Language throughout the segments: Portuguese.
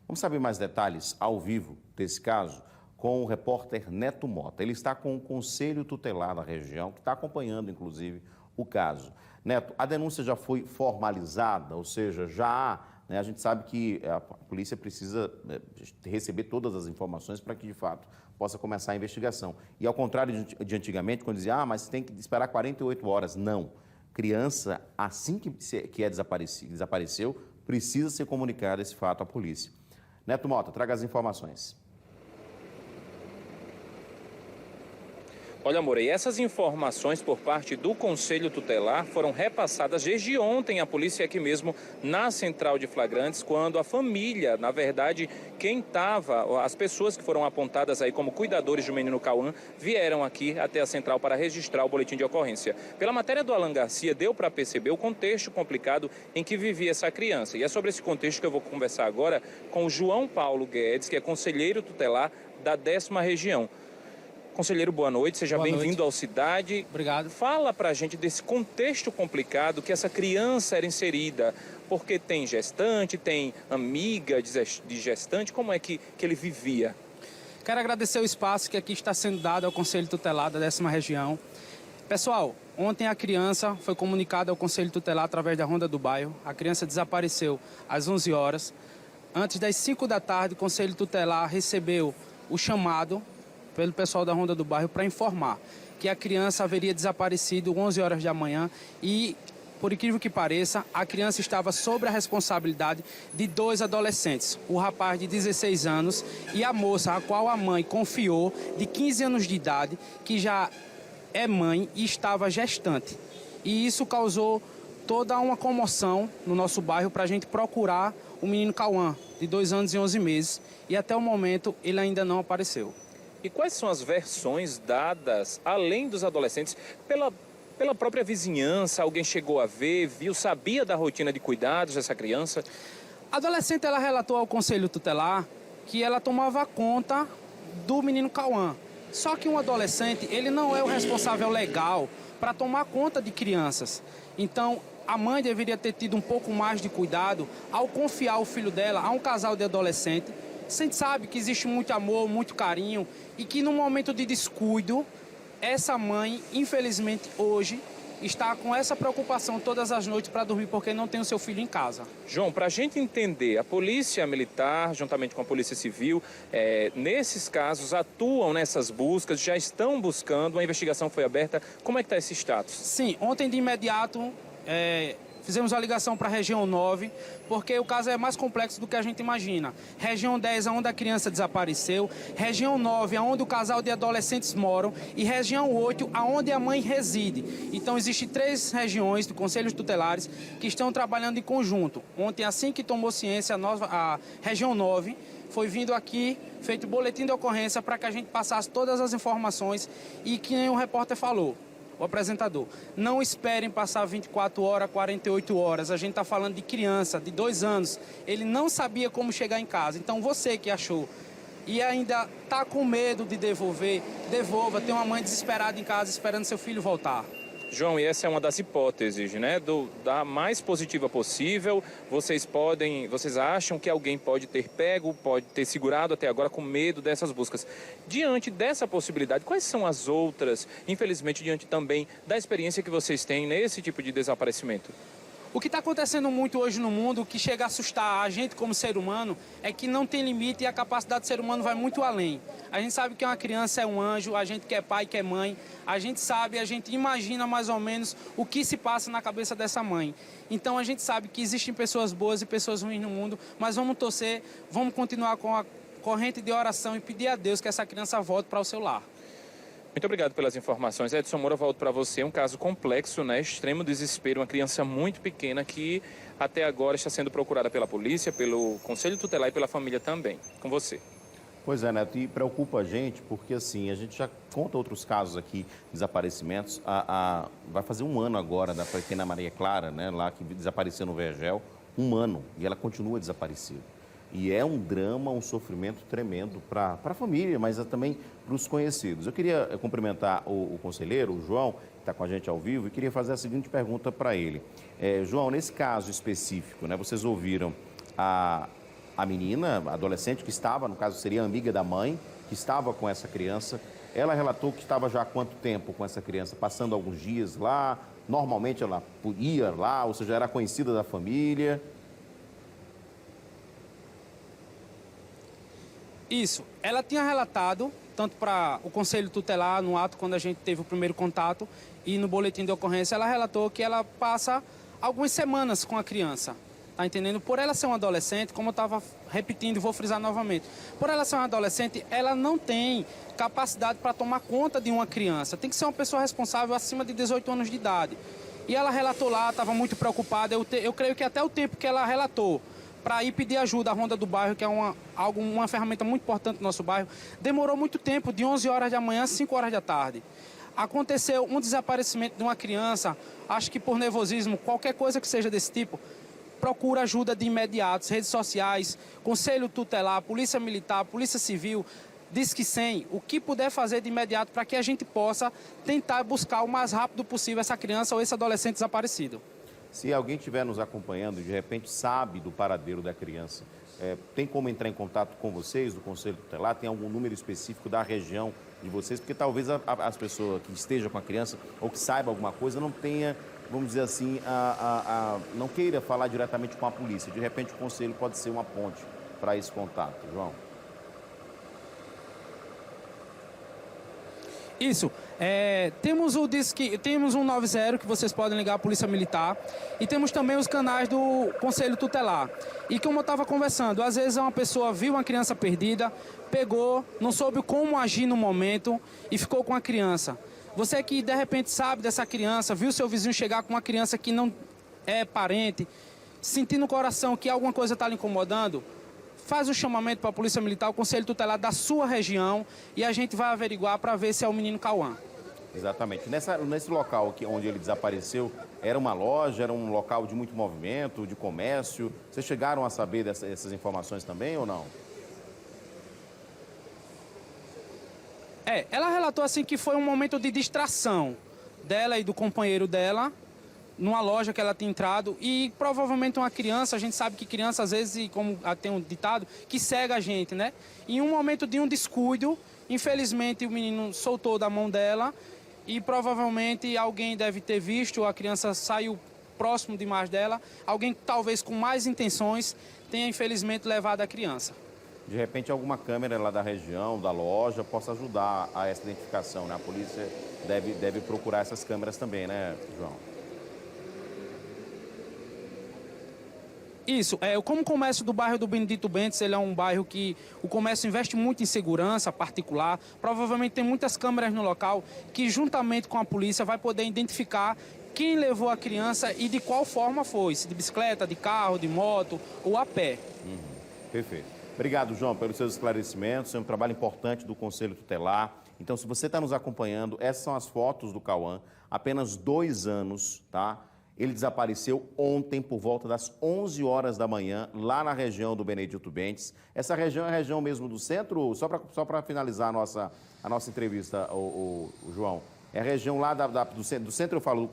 Vamos saber mais detalhes ao vivo desse caso com o repórter Neto Mota. Ele está com o Conselho Tutelar da região, que está acompanhando, inclusive, o caso. Neto, a denúncia já foi formalizada, ou seja, já há, né, a gente sabe que a polícia precisa receber todas as informações para que, de fato, possa começar a investigação. E ao contrário de antigamente, quando dizia, mas tem que esperar 48 horas. Não. Criança, assim que desapareceu, precisa ser comunicado esse fato à polícia. Neto Mota, traga as informações. Olha, Moura, e essas informações por parte do Conselho Tutelar foram repassadas desde ontem à polícia aqui mesmo na Central de Flagrantes, quando a família, na verdade, quem estava, as pessoas que foram apontadas aí como cuidadores do menino Cauã, vieram aqui até a Central para registrar o boletim de ocorrência. Pela matéria do Alan Garcia, deu para perceber o contexto complicado em que vivia essa criança. E é sobre esse contexto que eu vou conversar agora com o João Paulo Guedes, que é conselheiro tutelar da 10ª região. Conselheiro, boa noite, seja bem-vindo ao Cidade. Obrigado. Fala pra gente desse contexto complicado que essa criança era inserida, porque tem gestante, tem amiga de gestante, como é que ele vivia? Quero agradecer o espaço que aqui está sendo dado ao Conselho Tutelar da 10ª região. Pessoal, ontem a criança foi comunicada ao Conselho Tutelar através da Ronda do Bairro. A criança desapareceu às 11 horas. Antes das 5 da tarde, o Conselho Tutelar recebeu o chamado pelo pessoal da Ronda do Bairro para informar que a criança haveria desaparecido 11 horas da manhã e, por incrível que pareça, a criança estava sob a responsabilidade de 2 adolescentes, o rapaz de 16 anos e a moça, a qual a mãe confiou, de 15 anos de idade, que já é mãe e estava gestante. E isso causou toda uma comoção no nosso bairro para a gente procurar o menino Cauã, de 2 anos e 11 meses, e até o momento ele ainda não apareceu. E quais são as versões dadas, além dos adolescentes, pela própria vizinhança? Alguém chegou a ver, viu, sabia da rotina de cuidados dessa criança? A adolescente, ela relatou ao Conselho Tutelar que ela tomava conta do menino Cauã. Só que um adolescente, ele não é o responsável legal para tomar conta de crianças. Então, a mãe deveria ter tido um pouco mais de cuidado ao confiar o filho dela a um casal de adolescente. A gente sabe que existe muito amor, muito carinho e que no momento de descuido, essa mãe, infelizmente, hoje, está com essa preocupação todas as noites para dormir porque não tem o seu filho em casa. João, para a gente entender, a Polícia Militar, juntamente com a Polícia Civil, nesses casos, atuam nessas buscas, já estão buscando, a investigação foi aberta. Como é que está esse status? Sim, ontem de imediato fizemos a ligação para a região 9, porque o caso é mais complexo do que a gente imagina. Região 10, onde a criança desapareceu. Região 9, onde o casal de adolescentes moram. E região 8, onde a mãe reside. Então, existem 3 regiões de conselhos tutelares que estão trabalhando em conjunto. Ontem, assim que tomou ciência, a região 9 foi vindo aqui, feito boletim de ocorrência para que a gente passasse todas as informações e que nem o repórter falou. O apresentador, não esperem passar 24 horas, 48 horas. A gente está falando de criança, de 2 anos. Ele não sabia como chegar em casa. Então, você que achou e ainda está com medo de devolver, devolva. Tem uma mãe desesperada em casa esperando seu filho voltar. João, e essa é uma das hipóteses, né? Da mais positiva possível. Vocês acham que alguém pode ter pego, pode ter segurado até agora com medo dessas buscas. Diante dessa possibilidade, quais são as outras, infelizmente, diante também da experiência que vocês têm nesse tipo de desaparecimento? O que está acontecendo muito hoje no mundo, que chega a assustar a gente como ser humano, é que não tem limite e a capacidade do ser humano vai muito além. A gente sabe que uma criança é um anjo, a gente que é pai, que é mãe, a gente sabe, a gente imagina mais ou menos o que se passa na cabeça dessa mãe. Então a gente sabe que existem pessoas boas e pessoas ruins no mundo, mas vamos torcer, vamos continuar com a corrente de oração e pedir a Deus que essa criança volte para o seu lar. Muito obrigado pelas informações. Edson Moura, volto para você. Um caso complexo, né? Extremo desespero. Uma criança muito pequena que até agora está sendo procurada pela polícia, pelo Conselho Tutelar e pela família também. Com você. Pois é, Neto, e preocupa a gente porque, assim, a gente já conta outros casos aqui, desaparecimentos. Vai fazer 1 ano agora da pequena Maria Clara, né? Lá que desapareceu no Vergel. 1 ano. E ela continua desaparecida. E é um drama, um sofrimento tremendo para a família, mas também para os conhecidos. Eu queria cumprimentar o conselheiro, o João, que está com a gente ao vivo, e queria fazer a seguinte pergunta para ele. João, nesse caso específico, né, vocês ouviram A menina, a adolescente que estava, no caso seria amiga da mãe, que estava com essa criança, ela relatou que estava já há quanto tempo com essa criança? Passando alguns dias lá, normalmente ela ia lá, ou seja, era conhecida da família. Isso, ela tinha relatado, tanto para o Conselho Tutelar, no ato quando a gente teve o primeiro contato, e no boletim de ocorrência, ela relatou que ela passa algumas semanas com a criança. Tá entendendo? Por ela ser uma adolescente, como eu estava repetindo e vou frisar novamente, por ela ser uma adolescente, ela não tem capacidade para tomar conta de uma criança. Tem que ser uma pessoa responsável acima de 18 anos de idade. E ela relatou lá, estava muito preocupada. Eu creio que até o tempo que ela relatou para ir pedir ajuda à Ronda do Bairro, que é uma ferramenta muito importante no nosso bairro, demorou muito tempo, de 11 horas da manhã a 5 horas da tarde. Aconteceu um desaparecimento de uma criança, acho que por nervosismo, qualquer coisa que seja desse tipo, procura ajuda de imediato, redes sociais, Conselho Tutelar, Polícia Militar, Polícia Civil, Disque 100, o que puder fazer de imediato para que a gente possa tentar buscar o mais rápido possível essa criança ou esse adolescente desaparecido. Se alguém estiver nos acompanhando e de repente sabe do paradeiro da criança, tem como entrar em contato com vocês, do Conselho Tutelar? Tem algum número específico da região de vocês? Porque talvez as pessoas que estejam com a criança ou que saiba alguma coisa não tenha, vamos dizer assim, não queira falar diretamente com a polícia. De repente o Conselho pode ser uma ponte para esse contato. João. Isso. Temos o Disque, temos um 90 que vocês podem ligar à Polícia Militar e temos também os canais do Conselho Tutelar. E como eu estava conversando, às vezes uma pessoa viu uma criança perdida, pegou, não soube como agir no momento e ficou com a criança. Você que de repente sabe dessa criança, viu seu vizinho chegar com uma criança que não é parente, sentindo no coração que alguma coisa está lhe incomodando, faz o chamamento para a Polícia Militar, o Conselho Tutelar da sua região e a gente vai averiguar para ver se é o menino Cauã. Exatamente. Nesse local aqui onde ele desapareceu, era uma loja, era um local de muito movimento, de comércio. Vocês chegaram a saber dessas informações também ou não? Ela relatou assim que foi um momento de distração dela e do companheiro dela, numa loja que ela tinha entrado e provavelmente uma criança, a gente sabe que criança às vezes, como tem um ditado, que cega a gente, né? Em um momento de um descuido, infelizmente o menino soltou da mão dela e provavelmente alguém deve ter visto, a criança saiu próximo demais dela, alguém talvez com mais intenções tenha infelizmente levado a criança. De repente alguma câmera lá da região, da loja, possa ajudar a essa identificação, né? A polícia deve procurar essas câmeras também, né, João? Isso, como o comércio do bairro do Benedito Bentes, ele é um bairro que o comércio investe muito em segurança particular, provavelmente tem muitas câmeras no local que juntamente com a polícia vai poder identificar quem levou a criança e de qual forma foi, se de bicicleta, de carro, de moto ou a pé. Perfeito. Obrigado, João, pelos seus esclarecimentos, é um trabalho importante do Conselho Tutelar. Então, se você está nos acompanhando, essas são as fotos do Cauã, apenas 2 anos, tá? Ele desapareceu ontem por volta das 11 horas da manhã, lá na região do Benedito Bentes. Essa região é a região mesmo do centro? Só para finalizar a nossa entrevista, o João. É a região lá do centro, eu falo, do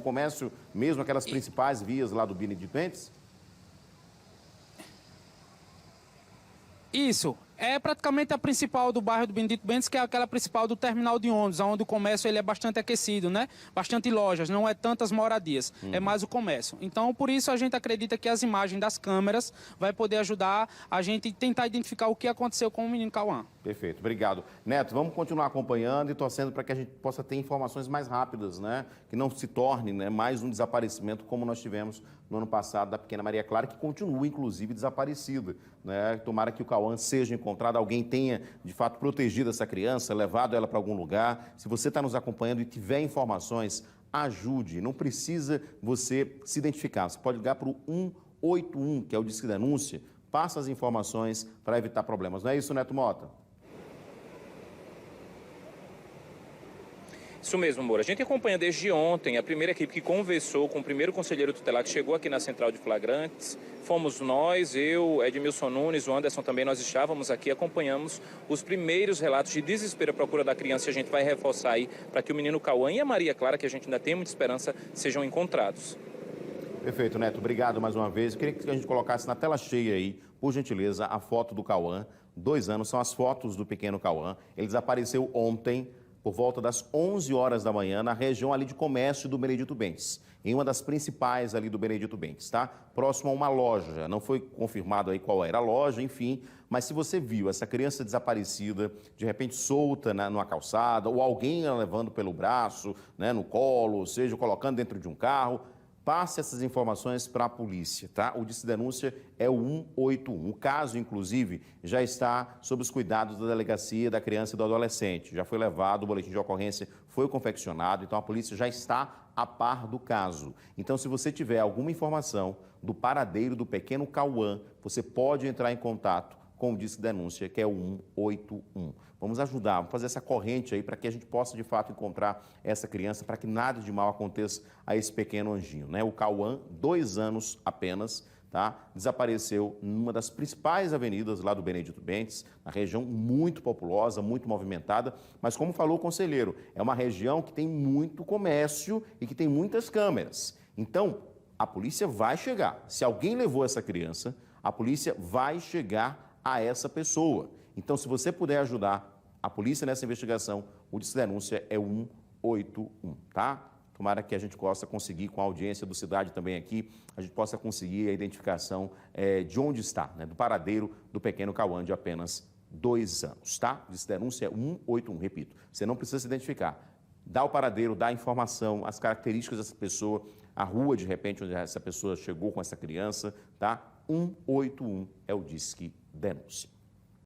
comércio mesmo, aquelas principais vias lá do Benedito Bentes? Isso. É praticamente a principal do bairro do Benedito Bentes, que é aquela principal do terminal de ônibus, onde o comércio ele é bastante aquecido, né? Bastante lojas, não é tantas moradias, é mais o comércio. Então, por isso, a gente acredita que as imagens das câmeras vai poder ajudar a gente tentar identificar o que aconteceu com o menino Cauã. Perfeito, obrigado. Neto, vamos continuar acompanhando e torcendo para que a gente possa ter informações mais rápidas, né? Que não se torne, né, mais um desaparecimento como nós tivemos no ano passado da pequena Maria Clara, que continua, inclusive, desaparecida, né? Tomara que o Cauã seja encontrado, alguém tenha, de fato, protegido essa criança, levado ela para algum lugar. Se você está nos acompanhando e tiver informações, ajude. Não precisa você se identificar. Você pode ligar para o 181, que é o Disque Denúncia, passa as informações para evitar problemas. Não é isso, Neto Mota? Isso mesmo, Moura. A gente acompanha desde ontem a primeira equipe que conversou com o primeiro conselheiro tutelar que chegou aqui na Central de Flagrantes. Fomos nós, eu, Edmilson Nunes, o Anderson também, nós estávamos aqui, acompanhamos os primeiros relatos de desespero à procura da criança e a gente vai reforçar aí para que o menino Cauã e a Maria Clara, que a gente ainda tem muita esperança, sejam encontrados. Perfeito, Neto. Obrigado mais uma vez. Eu queria que a gente colocasse na tela cheia aí por gentileza, a foto do Cauã, 2 anos, são as fotos do pequeno Cauã. Ele desapareceu ontem, por volta das 11 horas da manhã, na região ali de comércio do Benedito Bentes, em uma das principais ali do Benedito Bentes, tá? Próximo a uma loja, não foi confirmado aí qual era a loja, enfim, mas se você viu essa criança desaparecida, de repente solta numa calçada, ou alguém a levando pelo braço, né, no colo, ou seja, colocando dentro de um carro, passe essas informações para a polícia, tá? O Disque Denúncia é o 181. O caso, inclusive, já está sob os cuidados da Delegacia da Criança e do Adolescente. Já foi levado, o boletim de ocorrência foi confeccionado, então a polícia já está a par do caso. Então, se você tiver alguma informação do paradeiro do pequeno Cauã, você pode entrar em contato com o Disque Denúncia, que é o 181. Vamos ajudar, vamos fazer essa corrente aí para que a gente possa, de fato, encontrar essa criança, para que nada de mal aconteça a esse pequeno anjinho, né? O Cauã, 2 anos apenas, tá? Desapareceu numa das principais avenidas lá do Benedito Bentes, na região muito populosa, muito movimentada, mas como falou o conselheiro, é uma região que tem muito comércio e que tem muitas câmeras. Então, a polícia vai chegar. Se alguém levou essa criança, a polícia vai chegar a essa pessoa. Então, se você puder ajudar a polícia nessa investigação, o Disque Denúncia é o 181, tá? Tomara que a gente possa conseguir, com a audiência do Cidade também aqui, a gente possa conseguir a identificação de onde está, né, do paradeiro do pequeno Cauã de apenas 2 anos, tá? O Disque Denúncia é 181, repito. Você não precisa se identificar. Dá o paradeiro, dá a informação, as características dessa pessoa, a rua, de repente, onde essa pessoa chegou com essa criança, tá? 181 é o Disque Denúncia.